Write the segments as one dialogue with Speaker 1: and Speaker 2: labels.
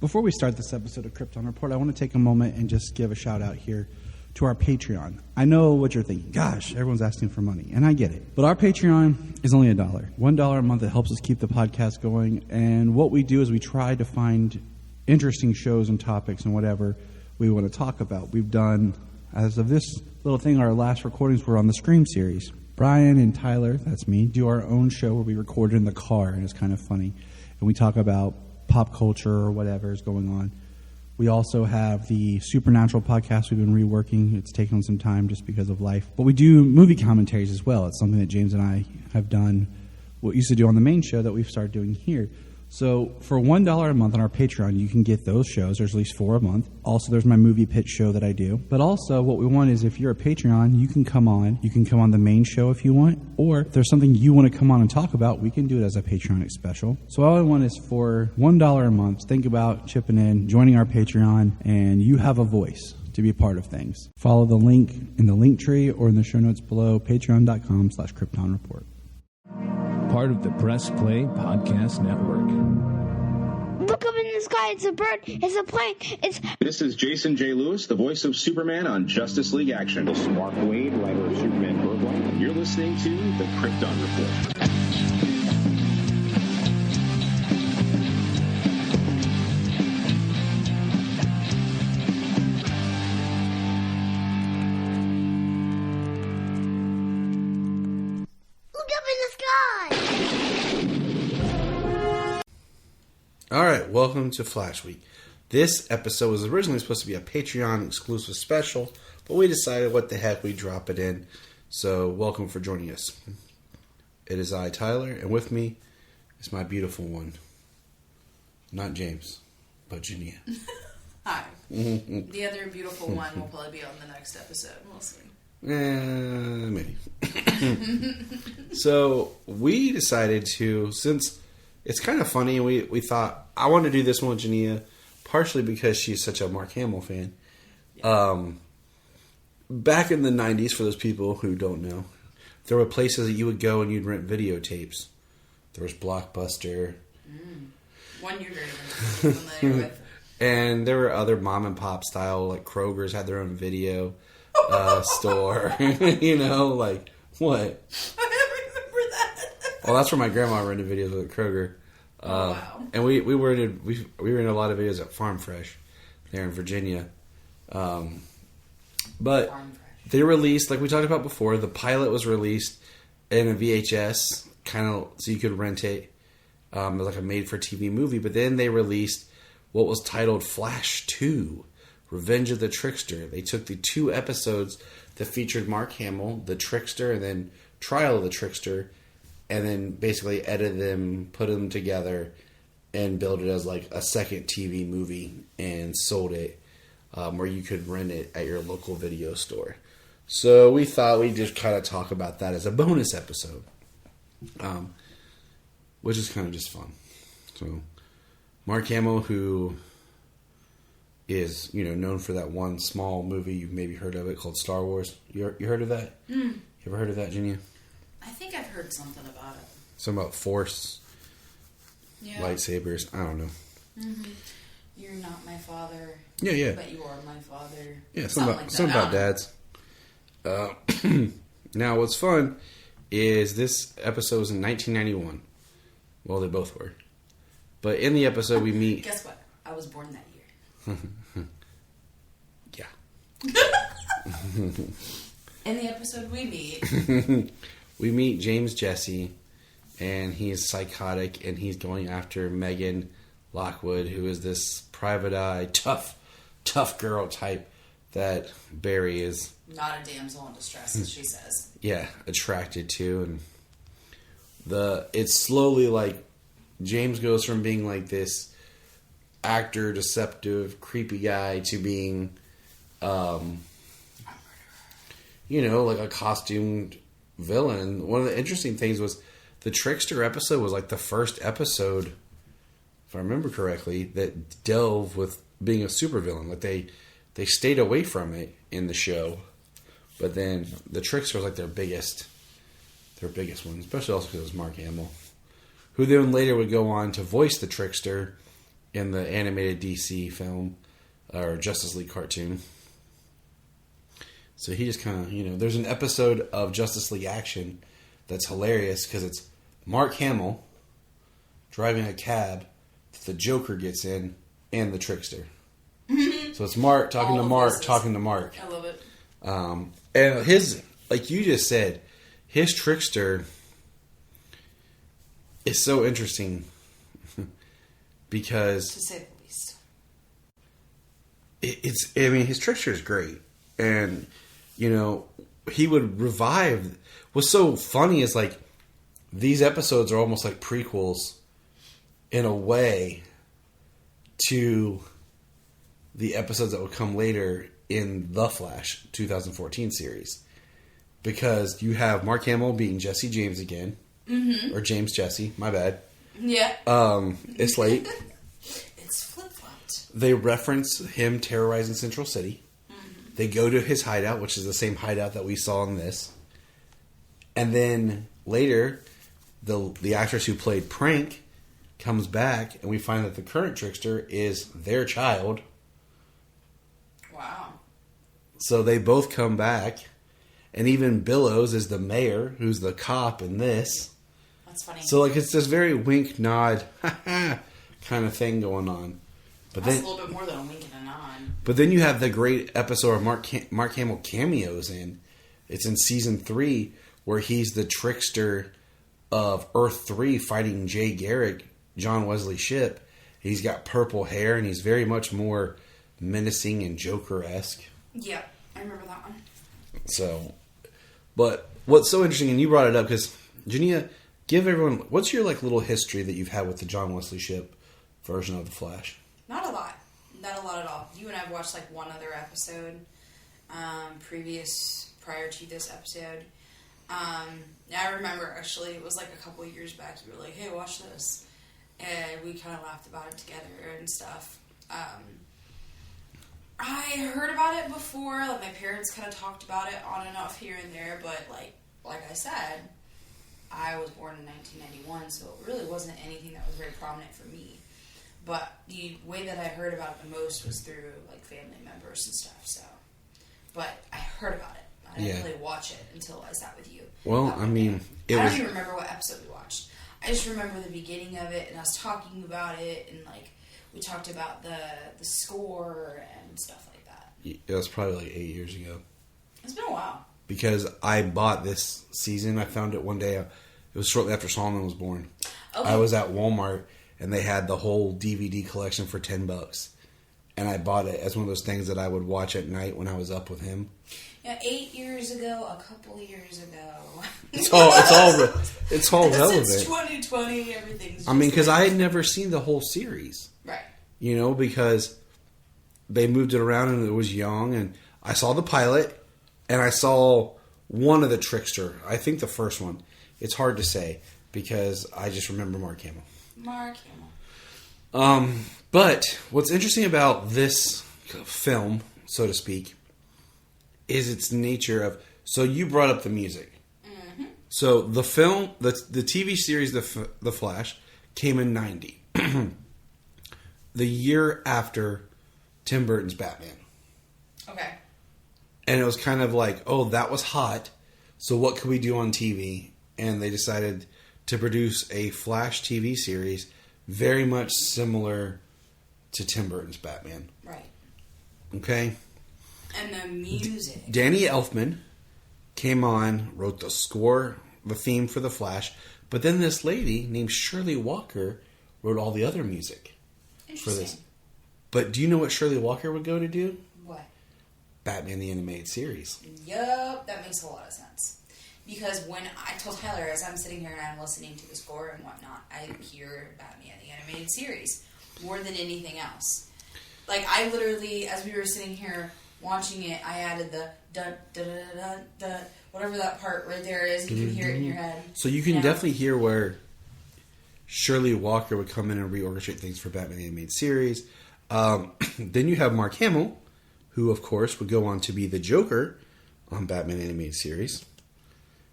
Speaker 1: Before we start this episode of Krypton Report, I want to take a moment and just give a shout out here to our Patreon. I know what you're thinking. Gosh, everyone's asking for money, and I get it. But our Patreon is only $1. $1 a month. It helps us keep the podcast going. And what we do is we try to find interesting shows and topics and whatever we want to talk about. We've done, as of this little thing, our last recordings were on the Scream series. Brian and Tyler, that's me, do our own show where we record in the car, and it's kind of funny. And we talk about pop culture or whatever is going on. We also have the Supernatural podcast we've been reworking. It's taken on some time just because of life. But we do movie commentaries as well. It's something that James and I have done, what we used to do on the main show that we've started doing here. So for $1 a month on our Patreon, you can get those shows. There's at least 4 a month. Also, there's my movie pitch show that I do. But also, what we want is if you're a Patreon, you can come on. You can come on the main show if you want. Or if there's something you want to come on and talk about, we can do it as a Patreon special. So all I want is for $1 a month, think about chipping in, joining our Patreon, and you have a voice to be a part of things. Follow the link in the link tree or in the show notes below, patreon.com/KryptonReport.
Speaker 2: Part of the Press Play Podcast Network.
Speaker 3: Look up in the sky. It's a bird. It's a plane.
Speaker 4: This is Jason J. Lewis, the voice of Superman on Justice League Action. This is Mark Wade, writer of Superman Birthright. You're listening to the Krypton Report.
Speaker 5: All right, welcome to Flash Week. This episode was originally supposed to be a Patreon exclusive special, but we decided what the heck, we drop it in. So, welcome for joining us. It is I, Tyler, and with me is my beautiful one. Not James, but Junia.
Speaker 6: Hi. The other beautiful one will probably be on the next episode. We'll see.
Speaker 5: Maybe. So, we decided to, since it's kind of funny, we thought, I want to do this one with Junia, partially because she's such a Mark Hamill fan. Yeah. Back in the 90s, for those people who don't know, there were places that you would go and you'd rent videotapes. There was Blockbuster.
Speaker 6: One you're very familiar with.
Speaker 5: And there were other mom and pop style, like Kroger's had their own video store. You know, like, what? Well, that's where my grandma rented videos at Kroger.
Speaker 6: Wow.
Speaker 5: And we rented a lot of videos at Farm Fresh there in Virginia. But they released, like we talked about before, the pilot was released in a VHS, kind of so you could rent it. It was like a made-for-TV movie. But then they released what was titled Flash 2, Revenge of the Trickster. They took the 2 episodes that featured Mark Hamill, the Trickster, and then Trial of the Trickster, and then basically edited them, put them together, and built it as like a second TV movie and sold it where you could rent it at your local video store. So we thought we'd just kind of talk about that as a bonus episode, which is kind of just fun. So Mark Hamill, who is known for that one small movie, you've maybe heard of it, called Star Wars. You heard of that? You ever heard of that, Junia?
Speaker 6: I think I've heard something about it.
Speaker 5: Something about Force, lightsabers. I don't know.
Speaker 6: Mm-hmm. You're not my father.
Speaker 5: Yeah.
Speaker 6: But you are my father.
Speaker 5: Yeah,
Speaker 6: something
Speaker 5: about dads. Now, what's fun is this episode was in 1991. Well, they both were. But in the episode, we meet...
Speaker 6: Guess what? I was born that year.
Speaker 5: Yeah.
Speaker 6: In the episode, we meet...
Speaker 5: We meet James Jesse, and he is psychotic, and he's going after Megan Lockwood, who is this private eye, tough girl type that Barry is...
Speaker 6: Not a damsel in distress, as she says.
Speaker 5: Yeah, attracted to. And it's slowly like James goes from being like this actor, deceptive, creepy guy to being, like a costumed villain. One of the interesting things was the Trickster episode was like the first episode, if I remember correctly, that delved with being a supervillain. Like they stayed away from it in the show, but then the Trickster was like their biggest one, especially also because it was Mark Hamill, who then later would go on to voice the Trickster in the animated DC film or Justice League cartoon. So he just kind of, there's an episode of Justice League Action that's hilarious because it's Mark Hamill driving a cab that the Joker gets in and the Trickster. So it's Mark talking to Mark, talking to Mark.
Speaker 6: I love it.
Speaker 5: And his, like you just said, his Trickster is so interesting because
Speaker 6: To say the least.
Speaker 5: his Trickster is great. And, he would revive. What's so funny is, like, these episodes are almost like prequels in a way to the episodes that would come later in the Flash 2014 series. Because you have Mark Hamill being Jesse James again. Mm-hmm. Or James Jesse, my bad.
Speaker 6: Yeah.
Speaker 5: It's late.
Speaker 6: It's flip-flopped.
Speaker 5: They reference him terrorizing Central City. Mm-hmm. They go to his hideout, which is the same hideout that we saw in this. And then later, the actress who played Prank comes back, and we find that the current Trickster is their child.
Speaker 6: Wow.
Speaker 5: So they both come back. And even Billows is the mayor, who's the cop in this.
Speaker 6: That's funny.
Speaker 5: So, like, it's this very wink, nod, kind of thing going on. But
Speaker 6: That's
Speaker 5: then,
Speaker 6: a little bit more than a wink and a nod.
Speaker 5: But then you have the great episode of Mark Hamill cameos in. It's in season 3, where he's the Trickster of Earth 3 fighting Jay Garrick, John Wesley Shipp. He's got purple hair, and he's very much more menacing and Joker-esque.
Speaker 6: Yeah, I remember that one.
Speaker 5: So, but what's so interesting, and you brought it up, because, Junia, give everyone, what's your, like, little history that you've had with the John Wesley Shipp version of The Flash?
Speaker 6: Not a lot. Not a lot at all. You and I have watched, like, one other episode prior to this episode. I remember, actually, it was, like, a couple of years back, you were like, hey, watch this. And we kind of laughed about it together and stuff. I heard about it before. Like, my parents kind of talked about it on and off here and there, but like I said, I was born in 1991, so it really wasn't anything that was very prominent for me. But the way that I heard about it the most was through, like, family members and stuff. So, but I heard about it. I didn't really watch it until I sat with you.
Speaker 5: Well, I mean,
Speaker 6: I don't even remember what episode we watched. I just remember the beginning of it, and us talking about it, and, like, we talked about the score and stuff like that.
Speaker 5: It was probably like 8 years ago.
Speaker 6: It's been a while.
Speaker 5: Because I bought this season. I found it one day. It was shortly after Solomon was born. Okay. I was at Walmart, and they had the whole DVD collection for $10. And I bought it as one of those things that I would watch at night when I was up with him.
Speaker 6: Yeah, 8 years ago, a couple of years ago.
Speaker 5: It's all relevant.
Speaker 6: Since 2020, everything's.
Speaker 5: I mean, because I had never seen the whole series,
Speaker 6: right?
Speaker 5: Because they moved it around and it was young, and I saw the pilot, and I saw one of the Trickster. I think the first one. It's hard to say because I just remember Mark Hamill. But what's interesting about this film, so to speak, is its nature of... So you brought up the music. Mm-hmm. So the film, the TV series, The Flash, came in 90. The year after Tim Burton's Batman.
Speaker 6: Okay.
Speaker 5: And it was kind of like, oh, that was hot, so what could we do on TV? And they decided to produce a Flash TV series very much similar to Tim Burton's Batman.
Speaker 6: Right.
Speaker 5: Okay?
Speaker 6: And the music.
Speaker 5: Danny Elfman came on, wrote the score, the theme for The Flash, but then this lady named Shirley Walker wrote all the other music for this. But do you know what Shirley Walker would go to do?
Speaker 6: What?
Speaker 5: Batman the Animated Series.
Speaker 6: Yup, that makes a lot of sense. Because when I told Tyler, as I'm sitting here and I'm listening to the score and whatnot, I hear Batman the Animated Series more than anything else. Like, I literally, as we were sitting here watching it, I added the dun dun dun dun dun, whatever that part right there is. You can hear it in your head.
Speaker 5: So you can definitely hear where Shirley Walker would come in and reorchestrate things for Batman the Animated Series. Then you have Mark Hamill, who, of course, would go on to be the Joker on Batman Animated Series.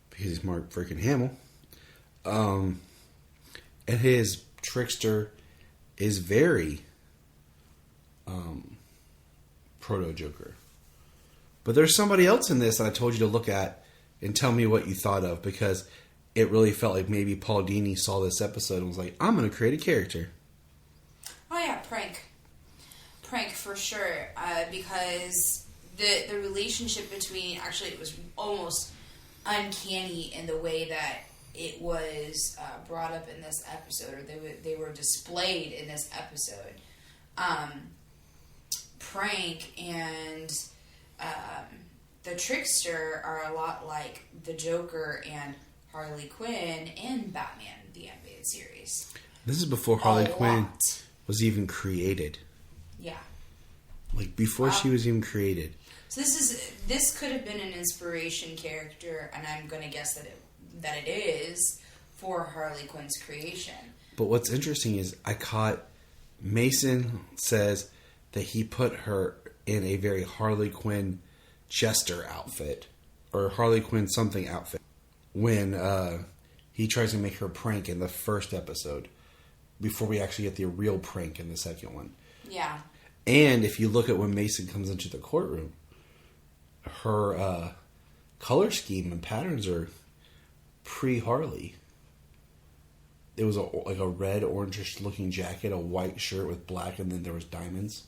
Speaker 5: Because he's Mark freaking Hamill. And his Trickster is very proto-Joker. But there's somebody else in this that I told you to look at and tell me what you thought of, because it really felt like maybe Paul Dini saw this episode and was like, I'm going to create a character.
Speaker 6: Oh yeah, Prank for sure, because the relationship between, actually it was almost uncanny in the way that it was brought up in this episode, or they were displayed in this episode. Prank and the Trickster are a lot like the Joker and Harley Quinn in Batman the Animated Series.
Speaker 5: This is before Harley Quinn was even created.
Speaker 6: Yeah.
Speaker 5: Like, before she was even created.
Speaker 6: So this could have been an inspiration character, and I'm going to guess that it is for Harley Quinn's creation.
Speaker 5: But what's interesting is I caught Mason says that he put her in a very Harley Quinn jester outfit, or Harley Quinn something outfit, when he tries to make her Prank in the first episode, before we actually get the real Prank in the second one.
Speaker 6: Yeah.
Speaker 5: And if you look at when Mason comes into the courtroom, her color scheme and patterns are pre-Harley. It was like a red, orangish looking jacket, a white shirt with black, and then there was diamonds.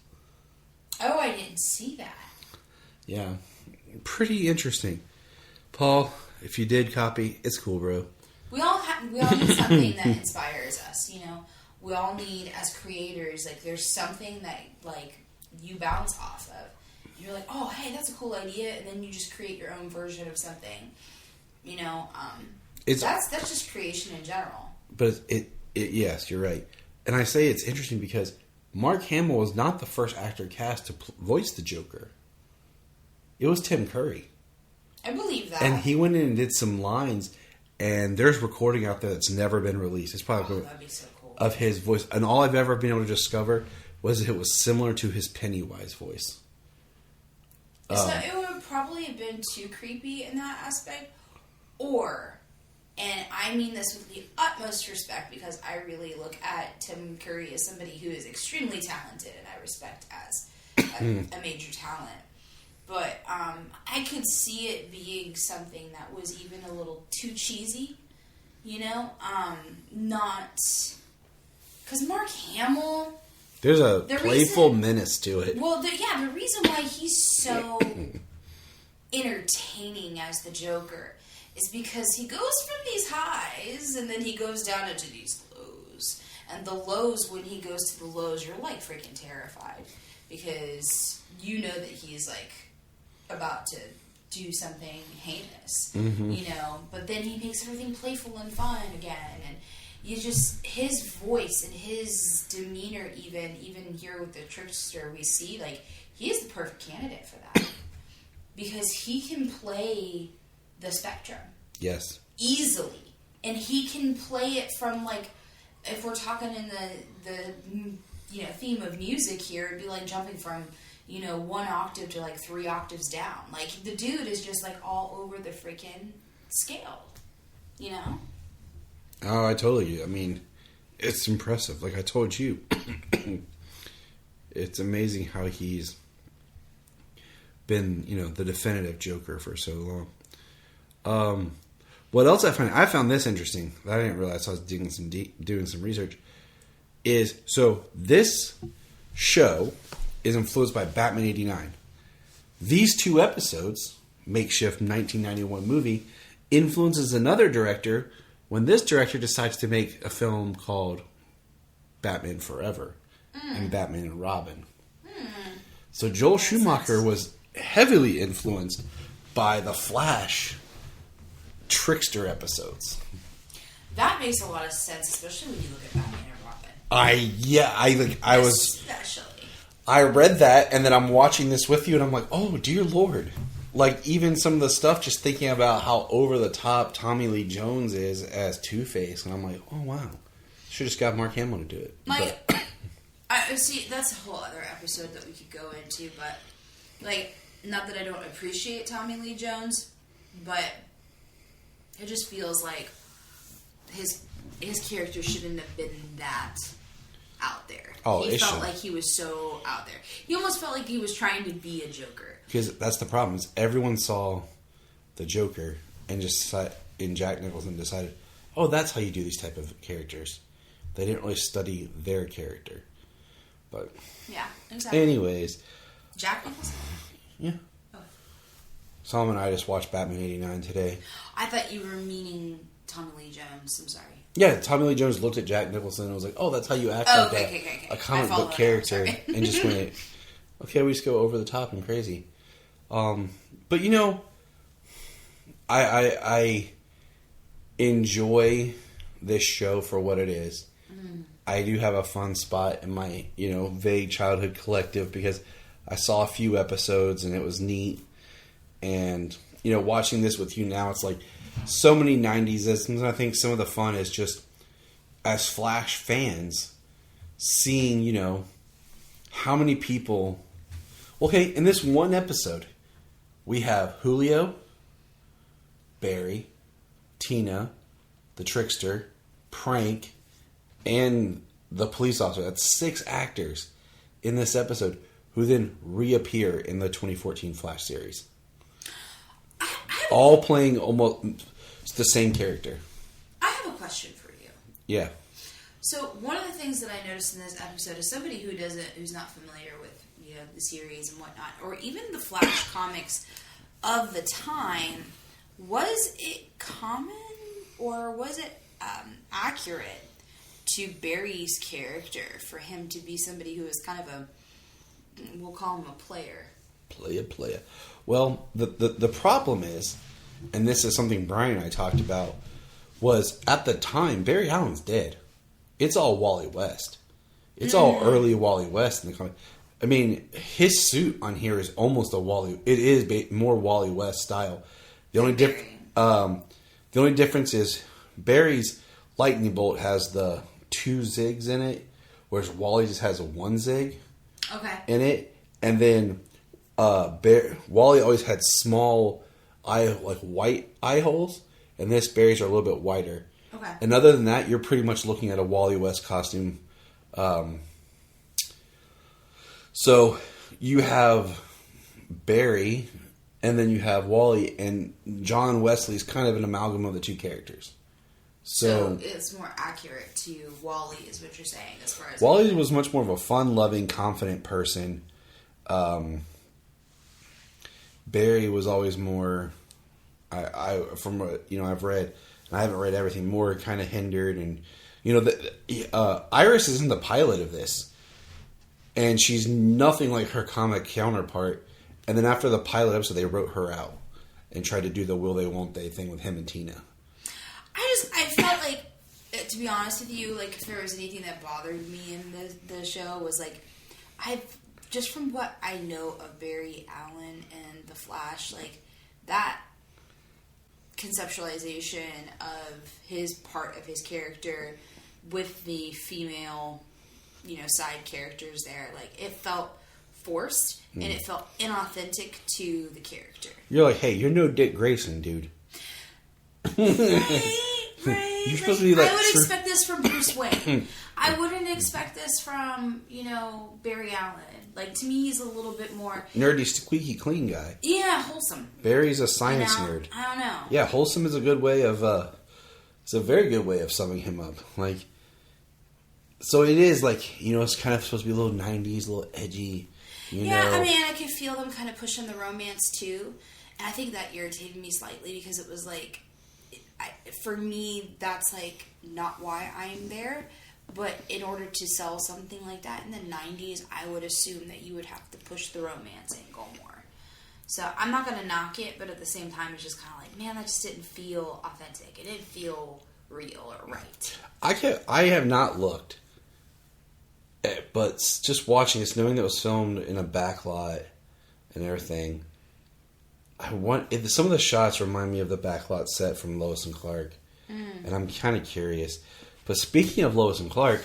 Speaker 6: Oh, I didn't see that.
Speaker 5: Yeah. Pretty interesting. Paul, if you did copy, it's cool, bro.
Speaker 6: We all need something that inspires us, you know. We all need, as creators, like, there's something that, like, you bounce off of. You're like, oh, hey, that's a cool idea, and then you just create your own version of something. You know, that's just creation in general.
Speaker 5: But yes, you're right. And I say it's interesting because Mark Hamill was not the first actor cast to voice the Joker. It was Tim Curry.
Speaker 6: I believe that.
Speaker 5: And he went in and did some lines, and there's recording out there that's never been released. It's probably
Speaker 6: that'd be so cool.
Speaker 5: Of his voice. And all I've ever been able to discover was it was similar to his Pennywise voice.
Speaker 6: So it would probably have been too creepy in that aspect. Or, and I mean this with the utmost respect, because I really look at Tim Curry as somebody who is extremely talented and I respect as a major talent. But I could see it being something that was even a little too cheesy, you know? Not... Because Mark Hamill...
Speaker 5: There's a playful menace to it.
Speaker 6: Well, the reason why he's so entertaining as the Joker is because he goes from these highs and then he goes down into these lows. And the lows, when he goes to the lows, you're like freaking terrified. Because you know that he's like about to do something heinous. Mm-hmm. You know? But then he makes everything playful and fun again. And you just, his voice and his demeanor, even here with the Trickster, we see, like, he is the perfect candidate for that. Because he can play the spectrum.
Speaker 5: Yes.
Speaker 6: Easily. And he can play it from, like, if we're talking in the theme of music here, it'd be like jumping from, one octave to, like, 3 octaves down. Like, the dude is just, like, all over the freaking scale. You know?
Speaker 5: Oh, I totally do. I mean, it's impressive. Like I told you, it's amazing how he's been, the definitive Joker for so long. What else I found? I found this interesting. I didn't realize I was doing some research. So this show is influenced by Batman '89. These 2 episodes, makeshift 1991 movie, influences another director. When this director decides to make a film called Batman Forever and Batman and Robin. So Joel Schumacher was heavily influenced by the Flash Trickster episodes.
Speaker 6: That makes a lot of sense, especially when you look at Batman and Robin.
Speaker 5: I read that, and then I'm watching this with you, and I'm like, oh, dear Lord. Like, even some of the stuff, just thinking about how over-the-top Tommy Lee Jones is as Two-Face, and I'm like, oh, wow. Should have just got Mark Hamill to do it.
Speaker 6: See, that's a whole other episode that we could go into, but, like, not that I don't appreciate Tommy Lee Jones, but it just feels like his character shouldn't have been that out there.
Speaker 5: Oh,
Speaker 6: he felt
Speaker 5: should.
Speaker 6: like he was so out there. He almost felt like he was trying to be a Joker.
Speaker 5: Because that's the problem, is everyone saw the Joker and Jack Nicholson decided, oh, that's how you do these type of characters. They didn't really study their character. But
Speaker 6: yeah, exactly.
Speaker 5: Anyways.
Speaker 6: Jack Nicholson?
Speaker 5: Yeah.
Speaker 6: Oh.
Speaker 5: Solomon and I just watched Batman 89 today.
Speaker 6: I thought you were meaning Tommy Lee Jones. I'm sorry.
Speaker 5: Yeah, Tommy Lee Jones looked at Jack Nicholson and was like, oh, that's how you act like a comic book character. And just went, okay, we just go over the top and crazy. But, you know, I enjoy this show for what it is. Mm. I do have a fun spot in my, vague childhood collective because I saw a few episodes and it was neat. And, watching this with you now, it's like so many 90s. And I think some of the fun is just, as Flash fans, seeing, how many people... Okay, in this one episode, we have Julio, Barry, Tina, the Trickster, Prank, and the police officer. That's 6 actors in this episode who then reappear in the 2014 Flash series. All playing almost the same character.
Speaker 6: I have a question for you.
Speaker 5: Yeah.
Speaker 6: So one of the things that I noticed in this episode is somebody who's not familiar with the series and whatnot, or even the Flash comics of the time, was it common or was it accurate to Barry's character for him to be somebody who is kind of we'll call him a player?
Speaker 5: Player. Well, the problem is, and this is something Brian and I talked about, was at the time, Barry Allen's dead. It's all Wally West. It's all early Wally West in the comic. I mean, his suit on here is almost a Wally. It is more Wally West style. The only difference is Barry's lightning bolt has the 2 zigs in it, whereas Wally just has a 1 zig in it. And then Wally always had small white eye holes, and this Barry's are a little bit wider.
Speaker 6: Okay.
Speaker 5: And other than that, you're pretty much looking at a Wally West costume. So you have Barry, and then you have Wally, and John Wesley's kind of an amalgam of the 2 characters. So
Speaker 6: it's more accurate to Wally, is what you're saying, as far as
Speaker 5: Wally was much more of a fun-loving, confident person. Barry was always more, from what I've read, and I haven't read everything, more kind of hindered, and Iris is in the pilot of this, and she's nothing like her comic counterpart. And then after the pilot episode, they wrote her out and tried to do the will they won't they thing with him and Tina.
Speaker 6: I felt like, to be honest with you, like if there was anything that bothered me in the show was like, just from what I know of Barry Allen and the Flash, like that conceptualization of his part of his character with the female, side characters there, like it felt forced and it felt inauthentic to the character.
Speaker 5: You're like, hey, you're no Dick Grayson, dude.
Speaker 6: Right.
Speaker 5: You're supposed to be like.
Speaker 6: I would expect this from Bruce Wayne. I wouldn't expect this from, Barry Allen. Like, to me, he's a little bit more
Speaker 5: nerdy, squeaky clean guy.
Speaker 6: Yeah, wholesome.
Speaker 5: Barry's a science nerd.
Speaker 6: I don't know.
Speaker 5: Yeah, wholesome is a good way of. It's a very good way of summing him up. Like, so it is like it's kind of supposed to be a little '90s, a little edgy.
Speaker 6: Yeah, I mean, I could feel them kind of pushing the romance too, and I think that irritated me slightly because it was like, for me, that's like not why I'm there. But in order to sell something like that in the 90s, I would assume that you would have to push the romance angle more. So I'm not going to knock it, but at the same time, it's just kind of like, man, that just didn't feel authentic. It didn't feel real or right.
Speaker 5: I have not looked, but just watching this, knowing that it was filmed in a backlot and everything, some of the shots remind me of the backlot set from Lois and Clark, and I'm kind of curious. But speaking of Lois and Clark,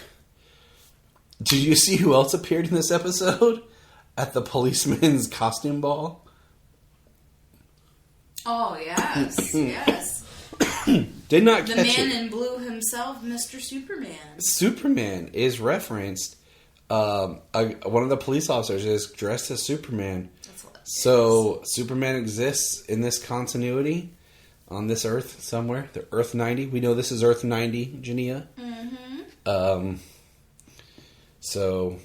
Speaker 5: did you see who else appeared in this episode at the policeman's costume ball?
Speaker 6: Oh, yes. Yes.
Speaker 5: Did not
Speaker 6: The
Speaker 5: catch
Speaker 6: man
Speaker 5: it.
Speaker 6: in blue himself, Mr. Superman.
Speaker 5: Superman is referenced. One of the police officers is dressed as Superman. So Superman exists in this continuity on this Earth somewhere. The Earth 90. We know this is Earth 90, Junia. Mm-hmm. So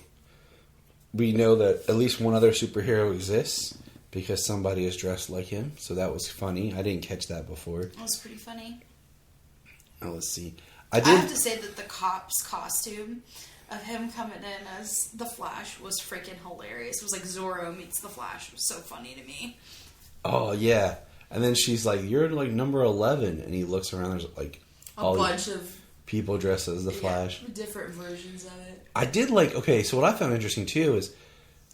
Speaker 5: we know that at least one other superhero exists because somebody is dressed like him. So that was funny. I didn't catch that before.
Speaker 6: That was pretty funny.
Speaker 5: Now let's see.
Speaker 6: I have to say that the cop's costume of him coming in as the Flash was freaking hilarious. It was like Zorro meets the Flash. It was so funny to me.
Speaker 5: Oh, yeah. And then she's like, you're like number 11. And he looks around, there's like
Speaker 6: A bunch of
Speaker 5: people dressed as the Flash.
Speaker 6: Different versions of it.
Speaker 5: I did like, okay, so what I found interesting too is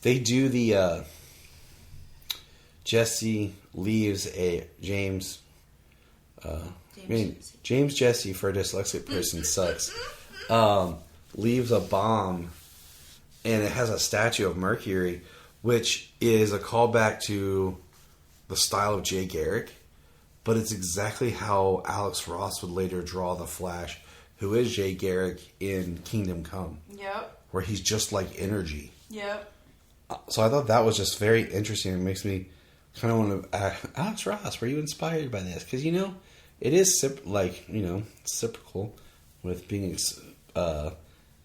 Speaker 5: they do the Jesse leaves a James Jesse for a dyslexic person sucks. Leaves a bomb, and it has a statue of Mercury, which is a callback to the style of Jay Garrick, but it's exactly how Alex Ross would later draw the Flash, who is Jay Garrick in Kingdom Come.
Speaker 6: Yep.
Speaker 5: Where he's just like energy.
Speaker 6: Yep.
Speaker 5: So I thought that was just very interesting. It makes me kind of want to Alex Ross, were you inspired by this? Because, it is reciprocal with being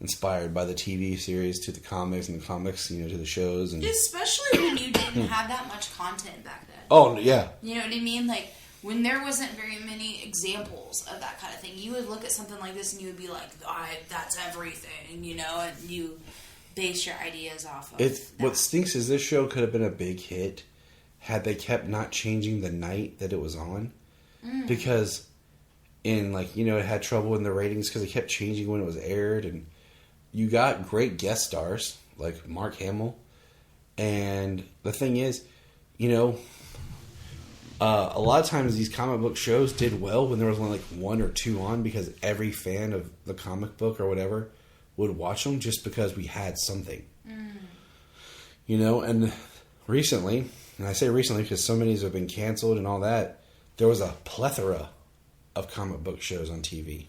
Speaker 5: inspired by the TV series to the comics and the comics, to the shows. And
Speaker 6: especially when you didn't have that much content back then.
Speaker 5: Oh, yeah.
Speaker 6: You know what I mean? Like, when there wasn't very many examples of that kind of thing, you would look at something like this and you would be like, that's everything, and you base your ideas off of that.
Speaker 5: What stinks is this show could have been a big hit had they kept not changing the night that it was on. Because it had trouble in the ratings because it kept changing when it was aired, and you got great guest stars like Mark Hamill. And the thing is, a lot of times these comic book shows did well when there was only like one or two on, because every fan of the comic book or whatever would watch them just because we had something. And recently, and I say recently because so many have been canceled and all that, there was a plethora of comic book shows on TV,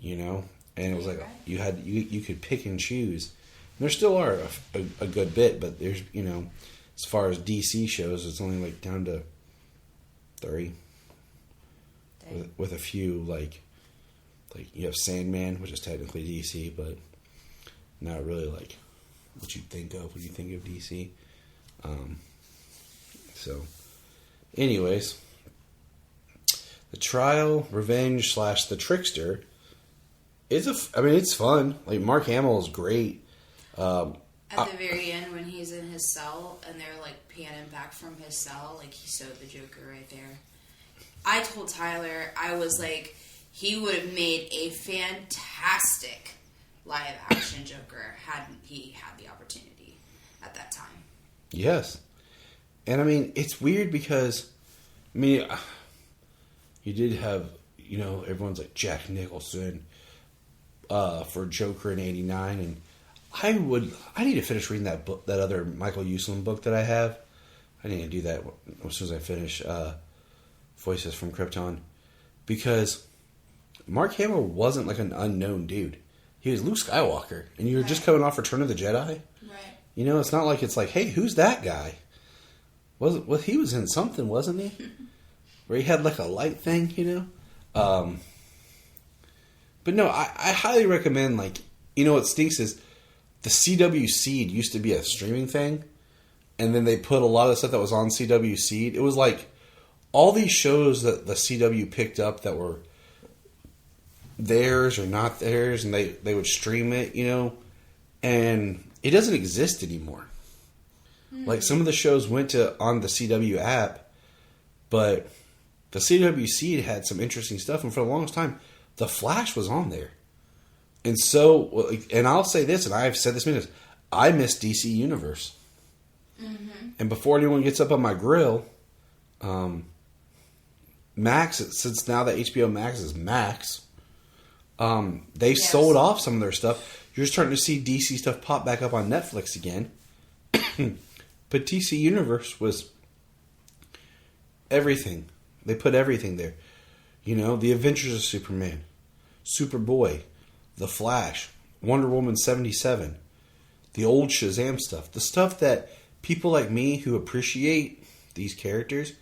Speaker 5: and it was like you could pick and choose. And there still are a good bit, but there's as far as DC shows, it's only like down to 3, with a few like you have Sandman, which is technically DC, but not really like what you think of when you think of DC. So, anyways. The Trial, Revenge / The Trickster it's fun. Like, Mark Hamill is great.
Speaker 6: At the very end, when he's in his cell and they're like panning back from his cell, like he sewed the Joker right there. I told Tyler, I was like, he would have made a fantastic live action Joker had he had the opportunity at that time.
Speaker 5: Yes. And it's weird because, you did have, everyone's like Jack Nicholson for Joker in '89, and I need to finish reading that book, that other Michael Uslan book that I have. I need to do that as soon as I finish Voices from Krypton, because Mark Hamill wasn't like an unknown dude. He was Luke Skywalker, and you were just coming off Return of the Jedi.
Speaker 6: Right.
Speaker 5: It's not like it's like, hey, who's that guy? He was in something, wasn't he? Where he had like a light thing, But no, I highly recommend, what stinks is the CW Seed used to be a streaming thing, and then they put a lot of stuff that was on CW Seed. It was like all these shows that the CW picked up that were theirs or not theirs, and they would stream it, and it doesn't exist anymore. Like, some of the shows went on the CW app, but the CW Seed had some interesting stuff, and for the longest time, The Flash was on there. And so, and I'll say this, and I've said this many times, I miss DC Universe. And before anyone gets up on my grill, Max, since now that HBO Max is Max, they sold off some of their stuff. You're starting to see DC stuff pop back up on Netflix again. But DC Universe was everything. They put everything there. You know, The Adventures of Superman, Superboy, The Flash, Wonder Woman 77, the old Shazam stuff. The stuff that people like me who appreciate these characters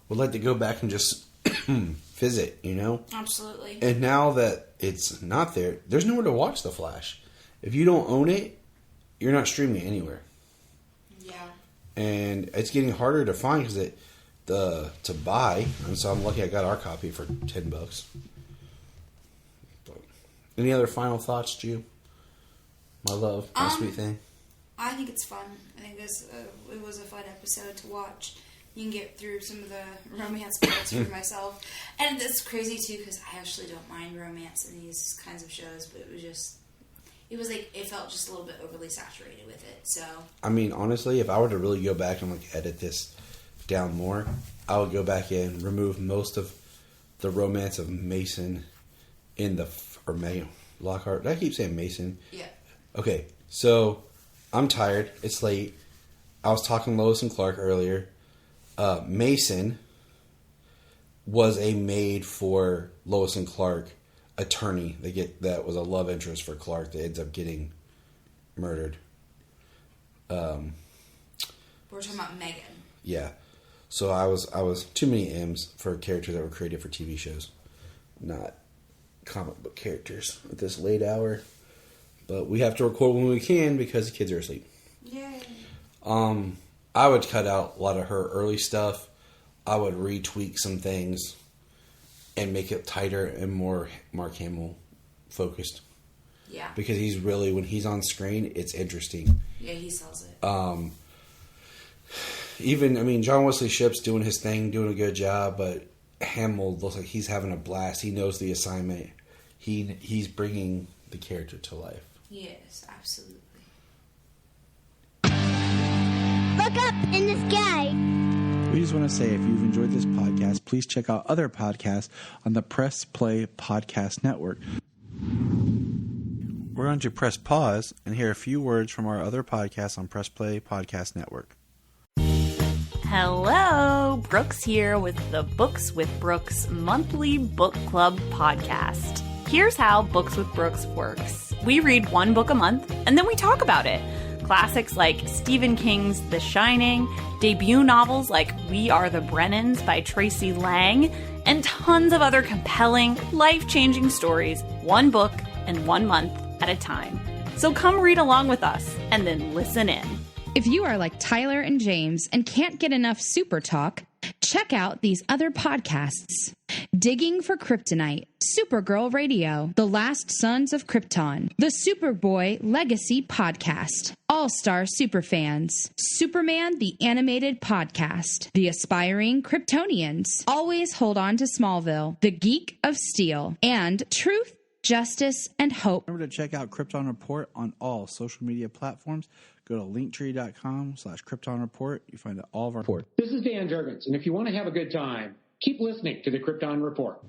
Speaker 5: would like to go back and just visit, you know?
Speaker 6: Absolutely.
Speaker 5: And now that it's not there, there's nowhere to watch The Flash. If you don't own it, you're not streaming it anywhere.
Speaker 6: Yeah.
Speaker 5: And it's getting harder to find because to buy. And so I'm lucky I got our copy for $10. But any other final thoughts, Ju? My love, my sweet thing.
Speaker 6: I think it's fun. I think it was a fun episode to watch. You can get through some of the romance parts for myself. And it's crazy, too, because I actually don't mind romance in these kinds of shows, but it felt just a little bit overly saturated with it, so. I
Speaker 5: mean, honestly, if I were to really go back and, like, edit this down more, I would go back and remove most of the romance of Mason or Megan Lockhart. Did I keep saying Mason?
Speaker 6: Yeah.
Speaker 5: Okay, so I'm tired. It's late. I was talking to Lois and Clark earlier. Mason was a maid for Lois and Clark attorney. That was a love interest for Clark that ends up getting murdered.
Speaker 6: We're talking about Megan.
Speaker 5: Yeah. So I was too many M's for characters that were created for TV shows, not comic book characters at this late hour. But we have to record when we can because the kids are asleep.
Speaker 6: Yay.
Speaker 5: I would cut out a lot of her early stuff. I would retweak some things and make it tighter and more Mark Hamill focused.
Speaker 6: Yeah.
Speaker 5: Because when he's on screen, it's interesting.
Speaker 6: Yeah, he sells it.
Speaker 5: John Wesley Shipp's doing his thing, doing a good job, but Hamill looks like he's having a blast. He knows the assignment. He's bringing the character to life.
Speaker 6: Yes, absolutely.
Speaker 3: Look up in the sky.
Speaker 1: We just want to say, if you've enjoyed this podcast, please check out other podcasts on the Press Play Podcast Network. We're going to press pause and hear a few words from our other podcasts on Press Play Podcast Network.
Speaker 7: Hello, Brooks here with the Books with Brooks monthly book club podcast. Here's how Books with Brooks works. We read one book a month, and then we talk about it. Classics like Stephen King's The Shining, debut novels like We Are the Brennans by Tracy Lang, and tons of other compelling, life-changing stories, one book and 1 month at a time. So come read along with us, and then listen in.
Speaker 8: If you are like Tyler and James and can't get enough super talk, check out these other podcasts. Digging for Kryptonite, Supergirl Radio, The Last Sons of Krypton, The Superboy Legacy Podcast, All-Star Superfans, Superman the Animated Podcast, The Aspiring Kryptonians, Always Hold On to Smallville, The Geek of Steel, and Truth, Justice, and Hope.
Speaker 1: Remember to check out Krypton Report on all social media platforms. Go to linktree.com/Krypton Report. You find all of our reports.
Speaker 9: This is Dan Jurgens, and if you want to have a good time, keep listening to the Krypton Report.